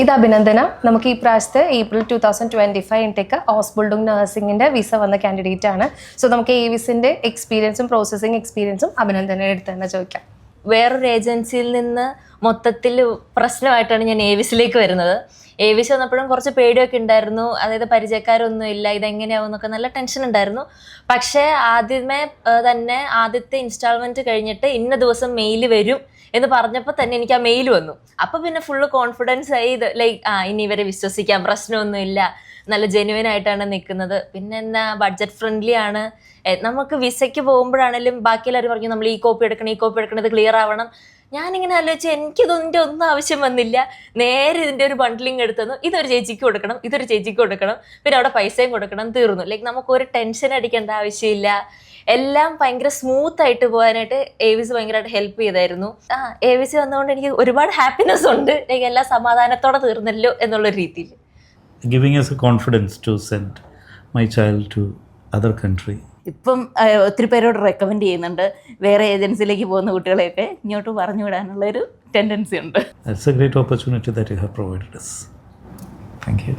ഇത് അഭിനന്ദന. നമുക്ക് ഈ പ്രാവശ്യത്തെ April 2025 ഇൻടേക്ക് ഹോസ്പിറ്റലിംഗ് നഴ്സിംഗിന്റെ വിസ വന്ന കാൻഡിഡേറ്റ് ആണ്. സോ നമുക്ക് ഏവിസിന്റെ എക്സ്പീരിയൻസും പ്രോസസ്സിംഗ് എക്സ്പീരിയൻസും അഭിനന്ദന എടുത്ത് തന്നെ ചോദിക്കാം. വേറൊരു ഏജൻസിയിൽ നിന്ന് മൊത്തത്തിൽ പ്രശ്നമായിട്ടാണ് ഞാൻ ഏവിസിലേക്ക് വരുന്നത്. ഏവിസ് വന്നപ്പോഴും കുറച്ച് പേടിയൊക്കെ ഉണ്ടായിരുന്നു. അതായത് പരിചയക്കാരൊന്നും ഇല്ല, ഇതെങ്ങനെയാവും എന്നൊക്കെ നല്ല ടെൻഷൻ ഉണ്ടായിരുന്നു. പക്ഷേ ആദ്യമേ തന്നെ ആദ്യത്തെ ഇൻസ്റ്റാൾമെന്റ് കഴിഞ്ഞിട്ട് ഇന്ന ദിവസം മെയിൽ വരും എന്ന് പറഞ്ഞപ്പോൾ തന്നെ എനിക്ക് ആ മെയിൽ വന്നു. അപ്പോൾ പിന്നെ ഫുള്ള് കോൺഫിഡൻസ് ആയി. ഇത് ഇനി ഇവരെ വിശ്വസിക്കാം, പ്രശ്നമൊന്നുമില്ല, നല്ല ജെന്യുവൻ ആയിട്ടാണ് നിൽക്കുന്നത്. പിന്നെ എന്നാ ബഡ്ജറ്റ് ഫ്രണ്ട്ലി ആണ്. നമുക്ക് വിസയ്ക്ക് പോകുമ്പോഴാണെങ്കിലും ബാക്കിയെല്ലാവരും പറഞ്ഞു നമ്മൾ ഈ കോപ്പി എടുക്കണം, ഇത് ക്ലിയർ ആവണം. ഞാനിങ്ങനെ ആലോചിച്ച് എനിക്കിതിൻ്റെ ഒന്നും ആവശ്യം വന്നില്ല. നേരെ ഇതിൻ്റെ ഒരു ബണ്ടിലിങ് എടുത്തു, ഇതൊരു ചേച്ചിക്ക് കൊടുക്കണം, പിന്നെ അവിടെ പൈസയും കൊടുക്കണം, തീർന്നു. നമുക്കൊരു ടെൻഷൻ അടിക്കേണ്ട ആവശ്യമില്ല. എല്ലാം ഭയങ്കര സ്മൂത്ത് ആയിട്ട് പോകാനായിട്ട് ഏവിസ് ഭയങ്കരമായിട്ട് ഹെൽപ്പ് ചെയ്തായിരുന്നു. ഏവിസ് വന്നുകൊണ്ട് എനിക്ക് ഒരുപാട് ഹാപ്പിനെസ് ഉണ്ട്. എല്ലാം സമാധാനത്തോടെ തീർന്നല്ലോ എന്നുള്ള രീതിയിൽ. Giving us a confidence to send my child to other country. ഇപ്പം ഒത്തിരി പേരോട് റെക്കമെൻഡ് ചെയ്യുന്നുണ്ട് വേറെ ഏജൻസിയിലേക്ക് പോകുന്ന കുട്ടികളെയൊക്കെ ഇങ്ങോട്ട് പറഞ്ഞു വിടാനുള്ളൊരു ടെൻഡൻസി ഉണ്ട്. It's a great opportunity that you have provided us. Thank you.